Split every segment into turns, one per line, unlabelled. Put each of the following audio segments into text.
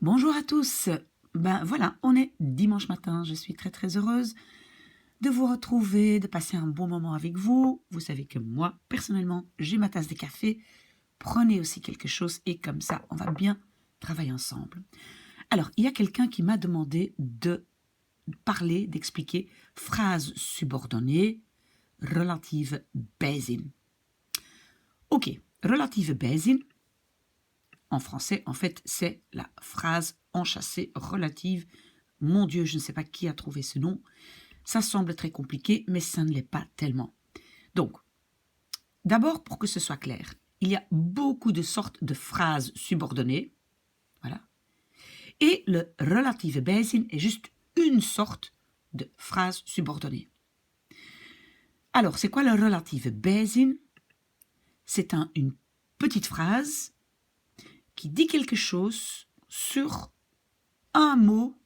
Bonjour à tous. Ben voilà, on est dimanche matin. Je suis très très heureuse de vous retrouver, de passer un bon moment avec vous. Vous savez que moi, personnellement, j'ai ma tasse de café. Prenez aussi quelque chose et comme ça, on va bien travailler ensemble. Alors, il y a quelqu'un qui m'a demandé de parler, d'expliquer phrases subordonnées relative bijzin. Ok, relative bijzin, en français, en fait, c'est la phrase enchâssée relative. Mon Dieu, je ne sais pas qui a trouvé ce nom. Ça semble très compliqué, mais ça ne l'est pas tellement. Donc, d'abord, pour que ce soit clair, il y a beaucoup de sortes de phrases subordonnées. Voilà. Et le relative bijzin est juste une sorte de phrase subordonnée. Alors, c'est quoi le relative bijzin? C'est une petite phrase qui dit quelque chose sur un mot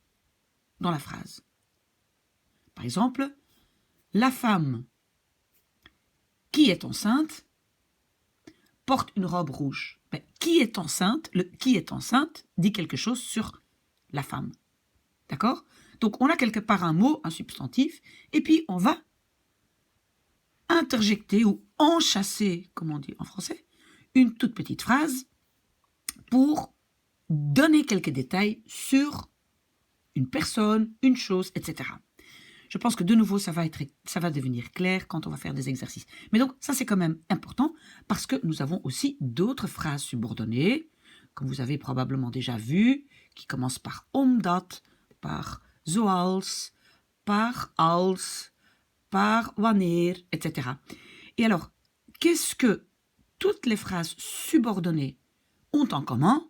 dans la phrase. Par exemple, la femme qui est enceinte porte une robe rouge. Mais qui est enceinte, le qui est enceinte dit quelque chose sur la femme. D'accord? Donc on a quelque part un mot, un substantif, et puis on va interjecter ou enchâsser, comme on dit en français, une toute petite phrase pour donner quelques détails sur une personne, une chose, etc. Je pense que de nouveau, ça va devenir clair quand on va faire des exercices. Mais donc, ça c'est quand même important parce que nous avons aussi d'autres phrases subordonnées, comme vous avez probablement déjà vu, qui commencent par omdat, par zoals, par als, par wanneer, etc. Et alors, qu'est-ce que toutes les phrases subordonnées ont en commun?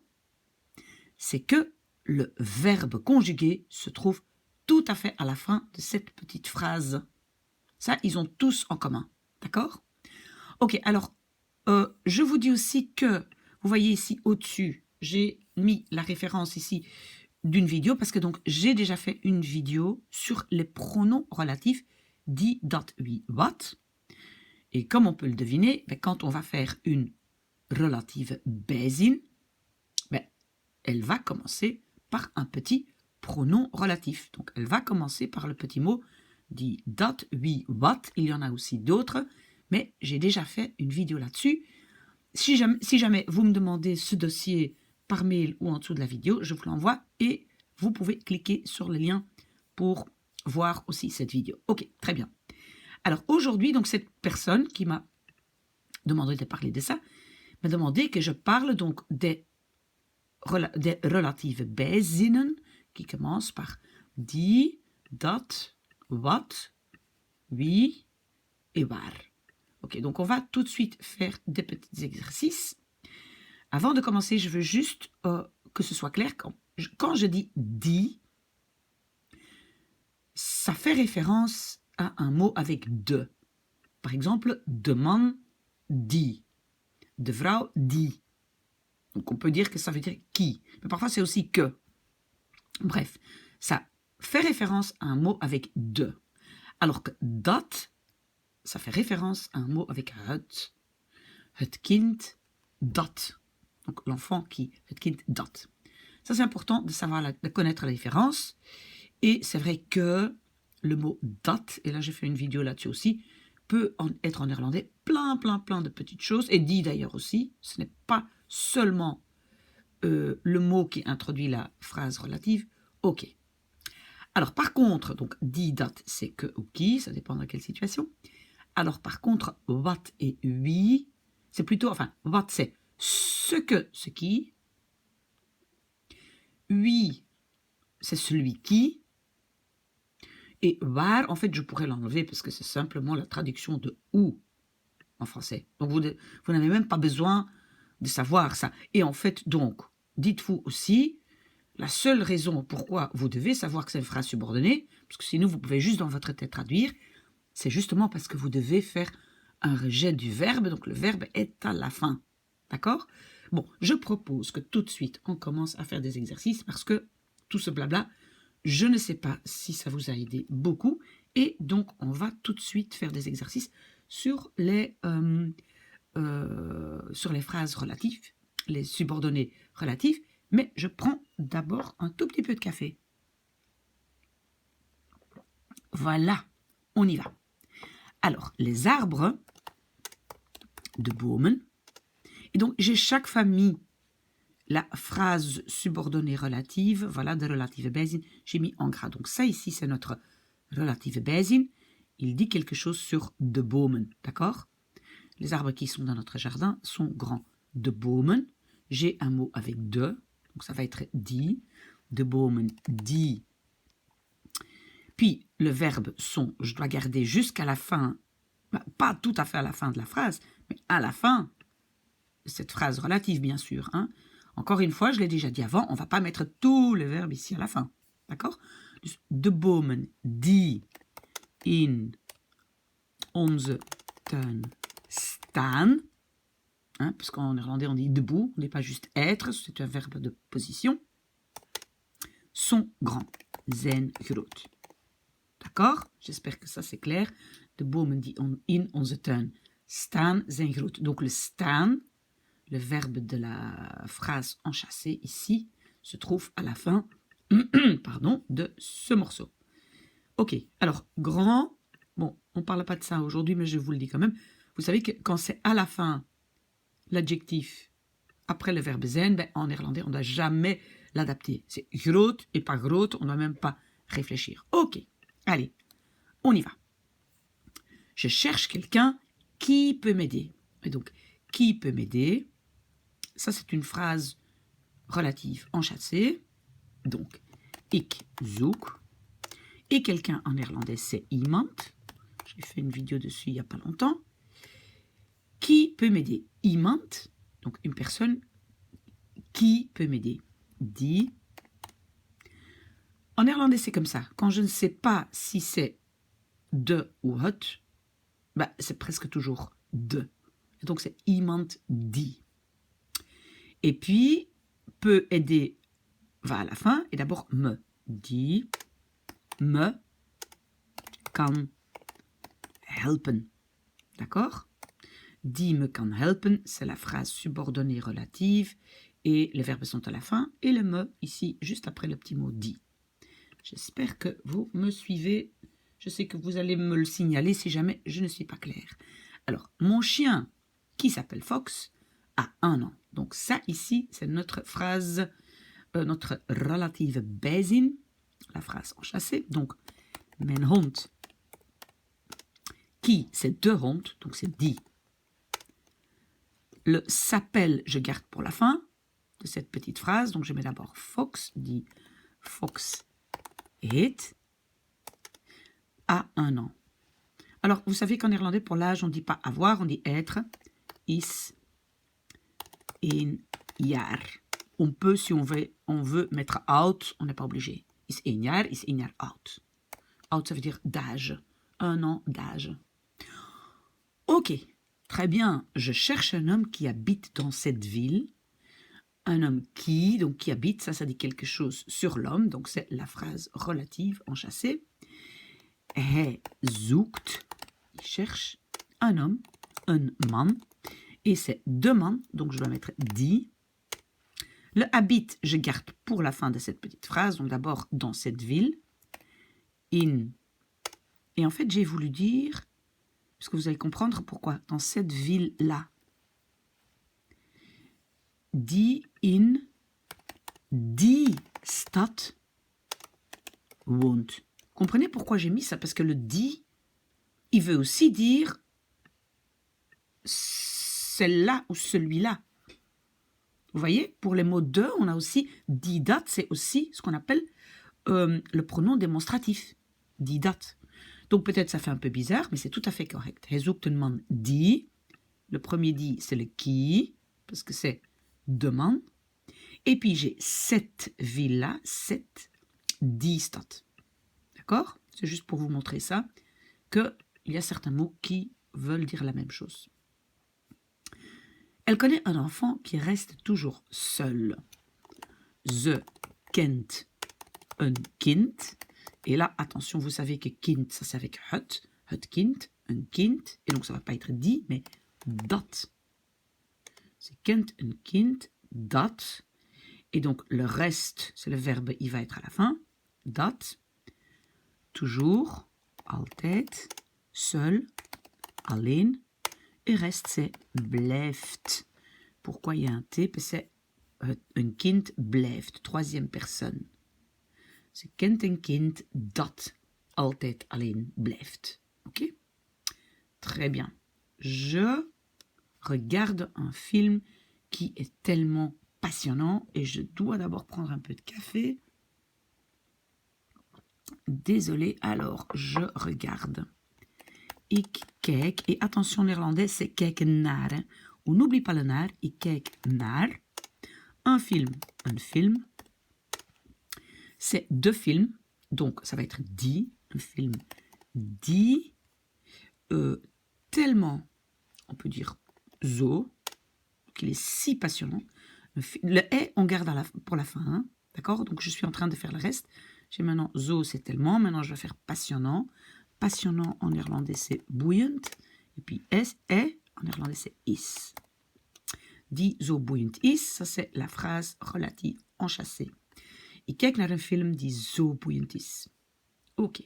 C'est que le verbe conjugué se trouve tout à fait à la fin de cette petite phrase. Ça, ils ont tous en commun. D'accord? Ok, alors, je vous dis aussi que, vous voyez ici au-dessus, j'ai mis la référence ici d'une vidéo, parce que donc j'ai déjà fait une vidéo sur les pronoms relatifs, die, dat, wie, wat. Et comme on peut le deviner, quand on va faire une relative bijzin, elle va commencer par un petit pronom relatif. Donc, elle va commencer par le petit mot dit dat, wie, wat. Il y en a aussi d'autres, mais j'ai déjà fait une vidéo là-dessus. Si jamais vous me demandez ce dossier par mail ou en dessous de la vidéo, je vous l'envoie et vous pouvez cliquer sur le lien pour voir aussi cette vidéo. Ok, très bien. Alors aujourd'hui, donc cette personne qui m'a demandé de parler de ça, m'a demandé que je parle donc des relative bijzinnen qui commencent par die, dat, wat, wie et waar. Ok, donc on va tout de suite faire des petits exercices. Avant de commencer, je veux juste que ce soit clair. Quand je dis die, ça fait référence à un mot avec de. Par exemple, de man die, de vrouw die. Donc on peut dire que ça veut dire qui, mais parfois c'est aussi que. Bref, ça fait référence à un mot avec de. Alors que dat, ça fait référence à un mot avec het kind dat. Donc l'enfant qui, het kind dat. Ça c'est important de savoir, de connaître la différence. Et c'est vrai que le mot dat, et là j'ai fait une vidéo là-dessus aussi, peut être en néerlandais plein de petites choses, et dit d'ailleurs aussi, ce n'est pas seulement le mot qui introduit la phrase relative, ok. Alors par contre, donc die, dat, c'est que ou qui, ça dépend dans quelle situation. Alors par contre, wat et wie, c'est plutôt, enfin, wat c'est ce que, ce qui. Wie, c'est celui qui. Et waar, en fait, je pourrais l'enlever parce que c'est simplement la traduction de où en français. Donc vous n'avez même pas besoin de savoir ça. Et en fait, donc, dites-vous aussi, la seule raison pourquoi vous devez savoir que c'est une phrase subordonnée, parce que sinon vous pouvez juste dans votre tête traduire, c'est justement parce que vous devez faire un rejet du verbe, donc le verbe est à la fin. D'accord? Bon, je propose que tout de suite on commence à faire des exercices parce que tout ce blabla, je ne sais pas si ça vous a aidé beaucoup, et donc on va tout de suite faire des exercices sur les phrases relatives, les subordonnées relatives, Mais je prends d'abord un tout petit peu de café. Voilà, on y va. Alors, les arbres de Bomen. Et donc, j'ai chaque fois mis la phrase subordonnée relative, voilà, de relative bijzin, j'ai mis en gras. Donc ça ici, c'est notre relative bijzin. Il dit quelque chose sur de bomen, d'accord? Les arbres qui sont dans notre jardin sont grands. De bomen, j'ai un mot avec de, donc ça va être die. De bomen, die. Puis le verbe sont, je dois garder jusqu'à la fin, pas tout à fait à la fin de la phrase, mais à la fin, cette phrase relative bien sûr, hein. Encore une fois, je l'ai déjà dit avant, on ne va pas mettre tous les verbes ici à la fin. D'accord? Dus de bomen die in onze tuin staan, hein, parce qu'en néerlandais on dit debout, on n'est pas juste être, c'est un verbe de position, sont grands, zijn groot. D'accord? J'espère que ça c'est clair. De bomen die in onze tuin staan, zijn groot. Donc le staan, le verbe de la phrase enchâssée ici se trouve à la fin pardon, de ce morceau. Ok, alors grand, bon, on ne parle pas de ça aujourd'hui, mais je vous le dis quand même. Vous savez que quand c'est à la fin l'adjectif après le verbe zijn, ben, en néerlandais, on ne doit jamais l'adapter. C'est groot et pas groot, on ne doit même pas réfléchir. Ok, allez, on y va. Je cherche quelqu'un qui peut m'aider. Et donc, qui peut m'aider? Ça, c'est une phrase relative enchâssée. Donc, ik zoek. Et quelqu'un en néerlandais, c'est iemand. J'ai fait une vidéo dessus il n'y a pas longtemps. Qui peut m'aider? Iemand, donc une personne qui peut m'aider. Die. En néerlandais, c'est comme ça. Quand je ne sais pas si c'est de ou het, bah, c'est presque toujours de. Et donc, c'est iemand die. Et puis, peut aider va à la fin, et d'abord me. Die me kan helpen. D'accord? Die me kan helpen, c'est la phrase subordonnée relative, et les verbes sont à la fin, et le me ici, juste après le petit mot die. J'espère que vous me suivez. Je sais que vous allez me le signaler si jamais je ne suis pas claire. Alors, mon chien, qui s'appelle Fox, a 1 an. Donc ça ici, c'est notre phrase, notre relative bijzin, la phrase enchâssée. Donc, mijn hond, qui, c'est de hond, donc c'est die. Le s'appelle, je garde pour la fin de cette petite phrase. Donc, je mets d'abord Fox, dit Fox heet, a 1 an. Alors, vous savez qu'en néerlandais, pour l'âge, on ne dit pas avoir, on dit être. Is 1 jaar. On peut, si on veut mettre oud, on n'est pas obligé. Is 1 jaar oud. Oud, ça veut dire d'âge. 1 an d'âge. Ok, très bien. Je cherche un homme qui habite dans cette ville. Un homme qui, donc qui habite, ça dit quelque chose sur l'homme. Donc c'est la phrase relative enchâssée. Hij zoekt, il cherche un homme, un man. Et c'est deux man, donc je dois mettre die. Le habite, je garde pour la fin de cette petite phrase. Donc d'abord dans cette ville. In. Et en fait, j'ai voulu dire, parce que vous allez comprendre pourquoi, dans cette ville-là. Die in die stad woont. Comprenez pourquoi j'ai mis ça? Parce que le die, il veut aussi dire celle-là ou celui-là. Vous voyez, pour les mots de, on a aussi die dat, c'est aussi ce qu'on appelle le pronom démonstratif. Die dat. Donc peut-être ça fait un peu bizarre, mais c'est tout à fait correct. Hij zoekt een man die. Le premier die, c'est le qui, parce que c'est de man. Et puis j'ai cette ville-là, cette die stad. D'accord? C'est juste pour vous montrer ça, qu'il y a certains mots qui veulent dire la même chose. Elle connaît un enfant qui reste toujours seul. Ze kent een kind. Et là, attention, vous savez que kind, ça c'est avec het kind, un kind. Et donc ça ne va pas être dit, mais dat. Ze kent een kind, dat. Et donc, le reste, c'est le verbe, il va être à la fin. Dat. Toujours. Altijd. Seul. Alleen. Et reste, c'est blijft. Pourquoi il y a un T? Parce que c'est een kind blijft. Troisième personne. Ze kent een kind dat altijd alleen blijft. Ok? Très bien. Je regarde un film qui est tellement passionnant et je dois d'abord prendre un peu de café. Désolé, alors je regarde. Ik kijk, et attention néerlandais, c'est kijken naar. Hein. On n'oublie pas le naar, ik kijk naar. Un film. C'est deux films, donc ça va être die, un film die, tellement, on peut dire zo, qu'il est si passionnant. Le est, on garde pour la fin, hein, d'accord? Donc je suis en train de faire le reste. J'ai maintenant zo, c'est tellement, maintenant je vais faire passionnant. Passionnant en néerlandais c'est boeiend, et puis est, en néerlandais c'est is. Die zo boeiend is, ça c'est la phrase relative enchâssée. Ik kijk naar een film die zo boeiend is. Ok.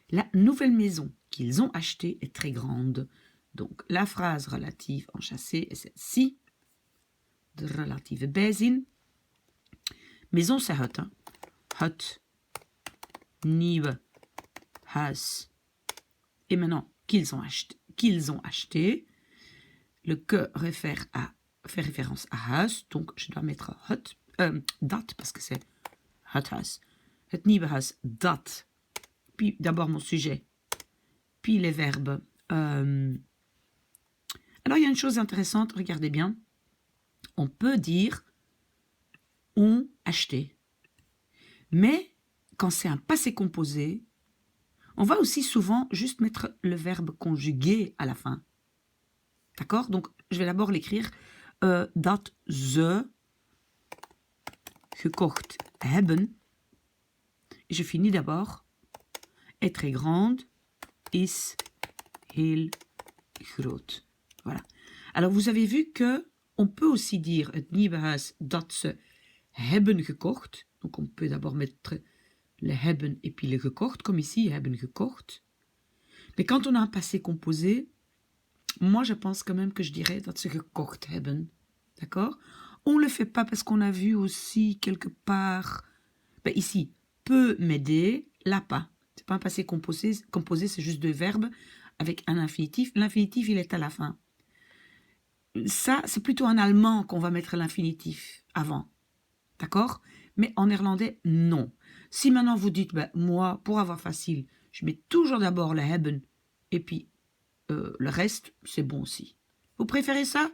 La nouvelle maison qu'ils ont achetée est très grande. Donc, la phrase relative enchâssée est celle-ci. De relatieve bijzin. Maison, c'est hut. Hein? Hut. Nieuwe. Huis. Et maintenant, qu'ils ont acheté. Le que fait référence à huis. Donc, je dois mettre hut. Dat, parce que c'est het huis. Het nieuwe huis, dat. Puis d'abord mon sujet. Puis les verbes. Alors, il y a une chose intéressante, regardez bien. On peut dire ont acheté. Mais quand c'est un passé composé, on va aussi souvent juste mettre le verbe conjugué à la fin. D'accord? Donc, je vais d'abord l'écrire. Dat ze gekocht hebben. Et je finis d'abord. Est très grande. Is heel groot. Voilà. Alors, vous avez vu que on peut aussi dire het nieuwe huis dat ze hebben gekocht. Donc, on peut d'abord mettre le hebben et puis le gekocht, comme ici, hebben gekocht. Mais quand on a un passé composé, moi, je pense quand même que je dirais dat ze gekocht hebben. D'accord? On ne le fait pas parce qu'on a vu aussi quelque part, ben ici, peut m'aider, là pas. C'est pas un passé composé, c'est juste deux verbes avec un infinitif. L'infinitif, il est à la fin. Ça, c'est plutôt en allemand qu'on va mettre l'infinitif avant. D'accord? Mais en néerlandais, non. Si maintenant vous dites, ben, moi, pour avoir facile, je mets toujours d'abord le hebben et puis le reste, c'est bon aussi. Vous préférez ça?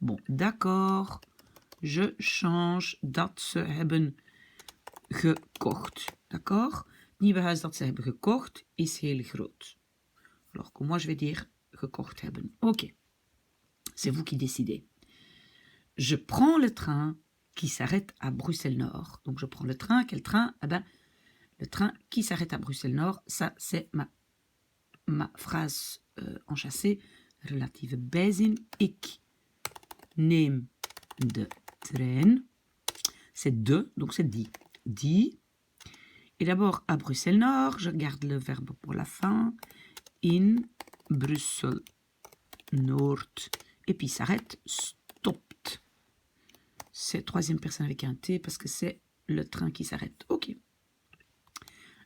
Bon, d'accord. Je change dat ze hebben gekocht. D'accord? Nieuwe huis dat ze hebben gekocht is heel groot. Alors que moi je vais dire gekocht hebben. Ok. C'est vous qui décidez. Je prends le train qui s'arrête à Bruxelles-Nord. Donc je prends le train. Quel train? Eh ben, le train qui s'arrête à Bruxelles-Nord, ça c'est ma phrase enchâssée, relative bijzin. Ik neem de trein. C'est de, donc c'est die. Die. Et d'abord à Bruxelles-Nord, je garde le verbe pour la fin. In Bruxelles-Nord. Et puis s'arrête, stopt. C'est troisième personne avec un T parce que c'est le train qui s'arrête. Ok.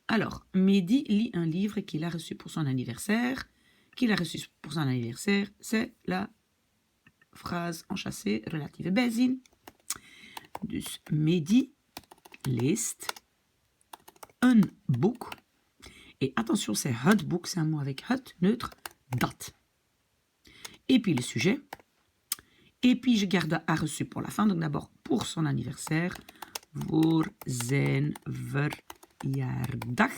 Alors, Mehdi lit un livre qu'il a reçu pour son anniversaire. Qu'il a reçu pour son anniversaire, c'est la phrase enchâssée relative bijzin. Dus Mehdi leest een boek. Et attention, c'est het boek, c'est un mot avec het, neutre, dat. Et puis le sujet. Et puis je garde a reçu pour la fin. Donc d'abord pour son anniversaire. Voor zijn verjaardag.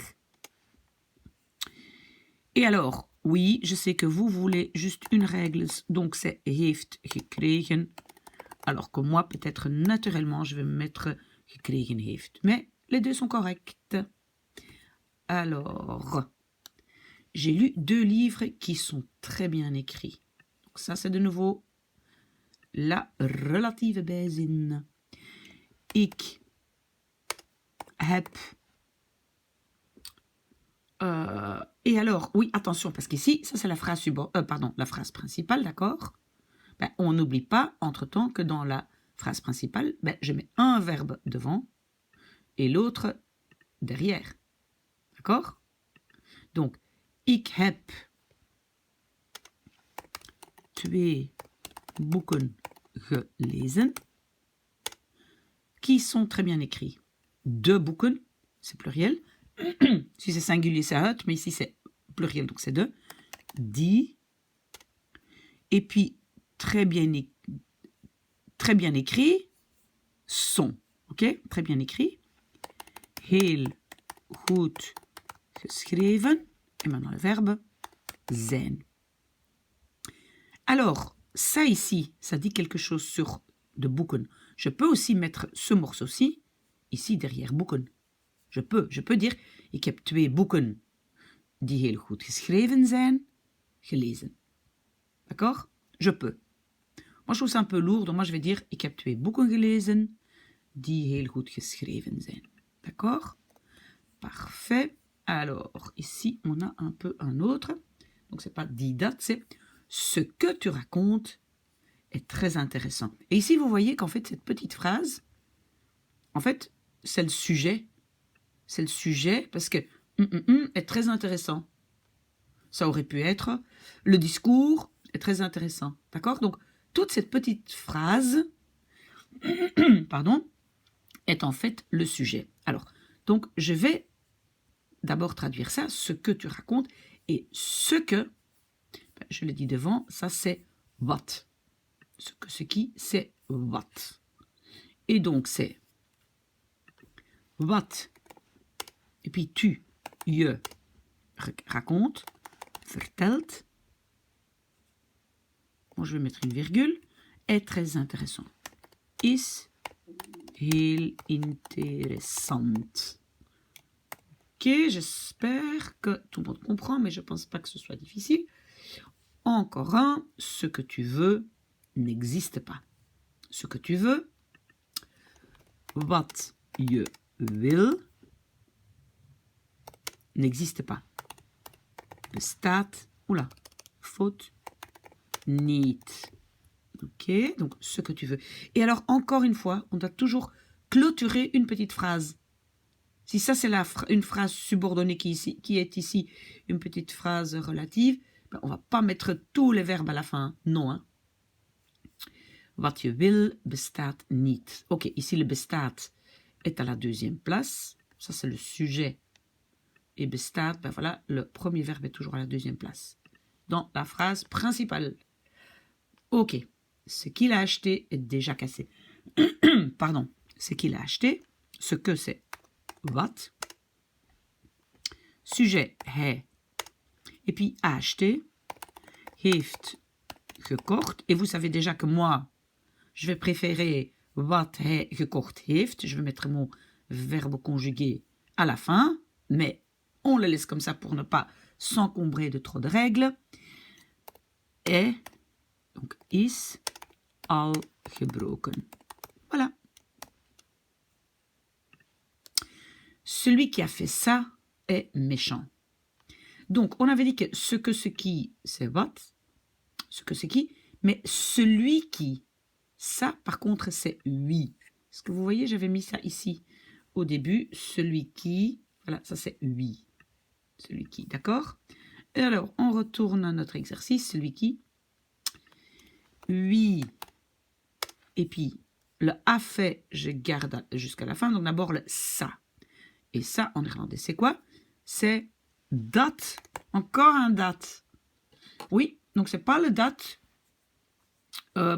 Et alors, oui, je sais que vous voulez juste une règle. Donc c'est heeft gekregen. Alors que moi, peut-être naturellement, je vais mettre gekregen heeft. Mais les deux sont corrects. Alors, j'ai lu 2 livres qui sont très bien écrits. Donc ça, c'est de nouveau la relatieve bijzin. Ik heb... et alors, oui, attention, parce qu'ici, ça c'est la phrase la phrase principale, d'accord? Ben, on n'oublie pas, entre-temps, que dans la phrase principale, ben, je mets un verbe devant et l'autre derrière. D'accord? Donc, ik heb 2 boeken gelezen qui sont très bien écrits. 2 boeken, c'est pluriel. Si c'est singulier, c'est uit, mais ici c'est pluriel, donc c'est 2. Die. Et puis, très bien écrit, sont. Ok? Très bien écrit. Heel goed geschreven. Et maintenant le verbe zijn. Alors, ça ici, ça dit quelque chose sur de boeken. Je peux aussi mettre ce morceau-ci, ici derrière boeken. Je peux dire, ik heb 2 boeken die heel goed geschreven zijn, gelezen. D'accord? Je peux. Moi, je trouve ça un peu lourd, donc moi, je vais dire, ik heb 2 boeken gelezen die heel goed geschreven zijn. D'accord? Parfait. Alors, ici, on a un peu un autre. Donc, c'est pas die dat, c'est ce que tu racontes est très intéressant. Et ici, vous voyez qu'en fait, cette petite phrase, en fait, c'est le sujet. C'est le sujet parce que est très intéressant. Ça aurait pu être le discours est très intéressant. D'accord? Donc, toute cette petite phrase, pardon, est en fait le sujet. Alors, donc, je vais d'abord traduire ça, ce que tu racontes, et ce que, je l'ai dit devant, ça c'est wat. Ce qui, c'est wat. Et donc, c'est wat. Et puis, tu, je raconte, vertelt. Bon, je vais mettre une virgule. Est très intéressant. Is heel interessant. Ok, j'espère que tout le monde comprend, mais je ne pense pas que ce soit difficile. Encore un, ce que tu veux n'existe pas. Ce que tu veux, wat je wil, n'existe pas. Bestaat, oula, faute, niet. Ok, donc ce que tu veux. Et alors, encore une fois, on doit toujours clôturer une petite phrase. Si ça, c'est une phrase subordonnée qui est ici une petite phrase relative, ben, on ne va pas mettre tous les verbes à la fin. Non. Hein. Wat je wil bestaat niet. Ok, ici le bestaat est à la deuxième place. Ça, c'est le sujet. Et bestaat, ben voilà, le premier verbe est toujours à la deuxième place. Dans la phrase principale. Ok, ce qu'il a acheté est déjà cassé. Pardon, ce qu'il a acheté, ce que c'est wat. Sujet, hij. Et puis, a acheté, heeft gekocht. Et vous savez déjà que moi, je vais préférer wat hij gekocht heeft. Je vais mettre mon verbe conjugué à la fin, mais on le laisse comme ça pour ne pas s'encombrer de trop de règles. Et, donc, is al gebroken. Voilà. Celui qui a fait ça est méchant. Donc, on avait dit que ce qui, c'est what, ce que c'est qui, mais celui qui, ça, par contre, c'est oui. Est-ce que vous voyez, j'avais mis ça ici au début, celui qui, voilà, ça c'est oui. Celui qui, d'accord? Et alors, on retourne à notre exercice, celui qui, oui, et puis le a fait, je garde jusqu'à la fin, donc d'abord le ça. Et ça, en néerlandais, c'est quoi? C'est dat. Encore un dat. Oui, donc c'est pas le dat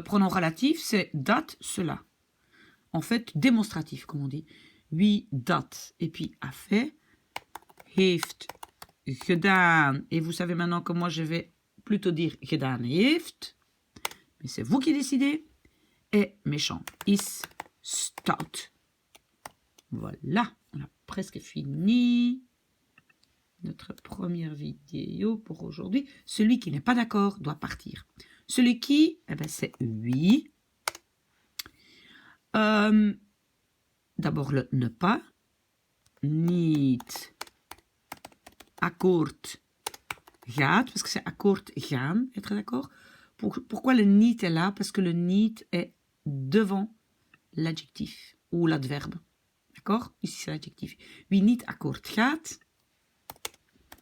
pronom relatif, c'est dat, cela. En fait, démonstratif, comme on dit. Wie dat. Et puis, a fait. Heeft gedaan. Et vous savez maintenant que moi, je vais plutôt dire gedaan heeft. Mais c'est vous qui décidez. Est méchant. Is stout. Voilà, on a presque fini notre première vidéo pour aujourd'hui. Celui qui n'est pas d'accord doit partir. Celui qui, eh ben c'est oui. D'abord le ne pas. Niet akkoord gaat, parce que c'est akkoord gaan, être d'accord. Pourquoi le niet est là? Parce que le niet est devant l'adjectif ou l'adverbe. D'accord? Ici c'est l'adjectif. Wie niet akkoord gaat,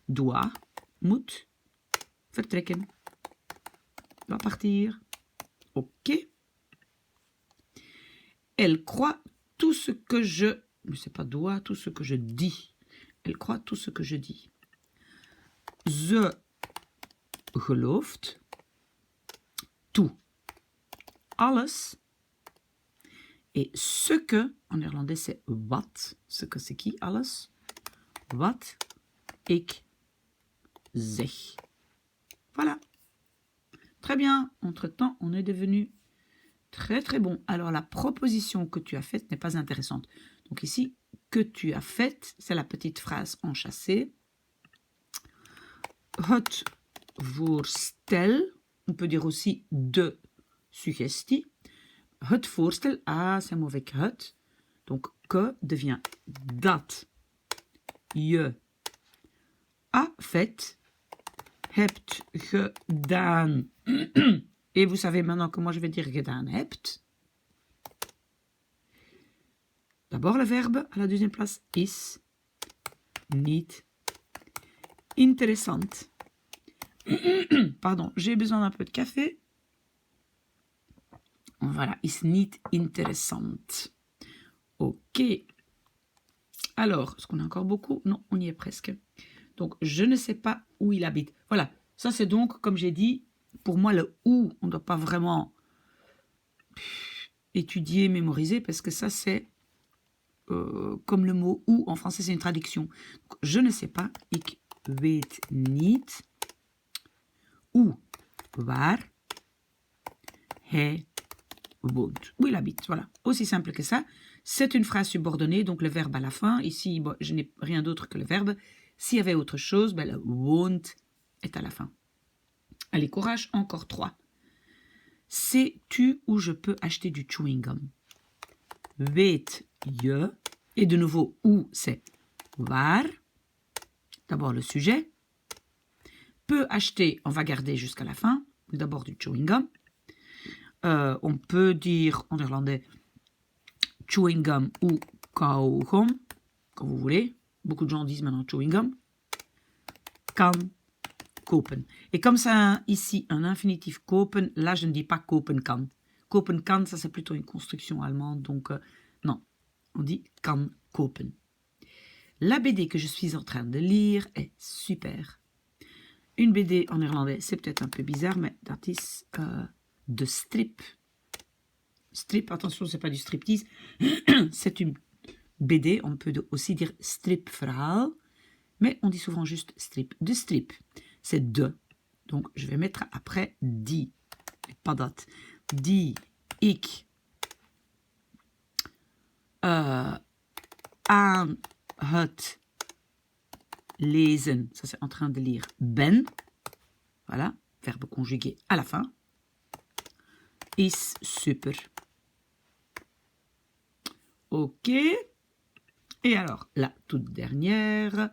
doit, moet, vertrekken. Doit partir. Ok. Elle croit tout ce que je... Mais c'est pas doit, tout ce que je dis. Elle croit tout ce que je dis. Ze gelooft tout. Alles. Et ce que, en néerlandais c'est wat. Ce que c'est qui, alles? Wat ik zeg. Voilà. Très bien. Entre-temps, on est devenu très très bon. Alors la proposition que tu as faite n'est pas intéressante. Donc ici, que tu as faite, c'est la petite phrase enchâssée. Het voorstel, on peut dire aussi de suggestie. Het voorstel, ah c'est mauvais que het. Donc que devient dat je a fait, hebt gedaan. Et vous savez maintenant que moi je vais dire gedaan hebt. D'abord le verbe à la deuxième place, is niet interessant. Pardon, j'ai besoin d'un peu de café. Voilà, is niet interessant. Ok. Alors, est-ce qu'on a encore beaucoup? Non, on y est presque. Donc, je ne sais pas où il habite. Voilà, ça c'est donc, comme j'ai dit, pour moi, le où, on ne doit pas vraiment étudier, mémoriser, parce que ça c'est comme le mot où, en français, c'est une traduction. Donc, je ne sais pas, ik weet niet où, waar hij woont. Où il habite, voilà. Aussi simple que ça. C'est une phrase subordonnée, donc le verbe à la fin. Ici, bon, je n'ai rien d'autre que le verbe. S'il y avait autre chose, ben, le woont est à la fin. Allez, courage, encore 3. Sais-tu où je peux acheter du chewing-gum? Weet je. Et de nouveau, où c'est waar. D'abord le sujet. Peut acheter, on va garder jusqu'à la fin. D'abord du chewing-gum. On peut dire en néerlandais chewing-gum ou kauwgom, comme vous voulez. Beaucoup de gens disent maintenant chewing-gum. Kan kopen. Et comme ça, ici, un infinitif kopen, là, je ne dis pas kopen kan. Kopen kan, ça c'est plutôt une construction allemande, donc non, on dit kan kopen. La BD que je suis en train de lire est super. Une BD en néerlandais, c'est peut-être un peu bizarre, mais dat is de strip. Strip, attention, c'est pas du striptease, c'est une BD, on peut aussi dire stripverhaal, mais on dit souvent juste strip. De strip, c'est de. Donc, je vais mettre après die, pas dat. Die ik aan het lezen, ça c'est en train de lire, ben, voilà, verbe conjugué à la fin, is super. Ok. Et alors, la toute dernière,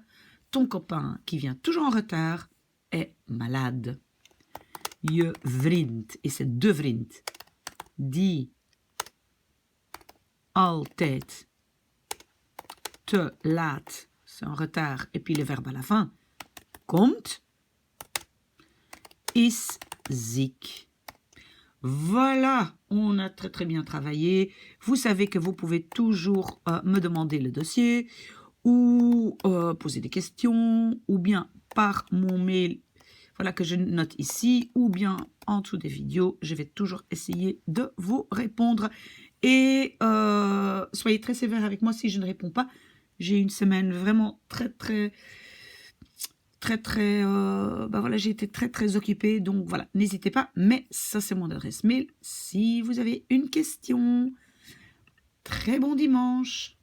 ton copain qui vient toujours en retard est malade. Je vriend, et c'est de vriend, die altijd te laat, c'est en retard, et puis le verbe à la fin, komt, is ziek. Voilà, on a très très bien travaillé. Vous savez que vous pouvez toujours me demander le dossier ou poser des questions ou bien par mon mail, voilà que je note ici, ou bien en dessous des vidéos. Je vais toujours essayer de vous répondre. Et soyez très sévères avec moi si je ne réponds pas. J'ai une semaine vraiment très, voilà, j'ai été très occupée, donc voilà, n'hésitez pas, mais ça c'est mon adresse mail si vous avez une question. Très bon dimanche.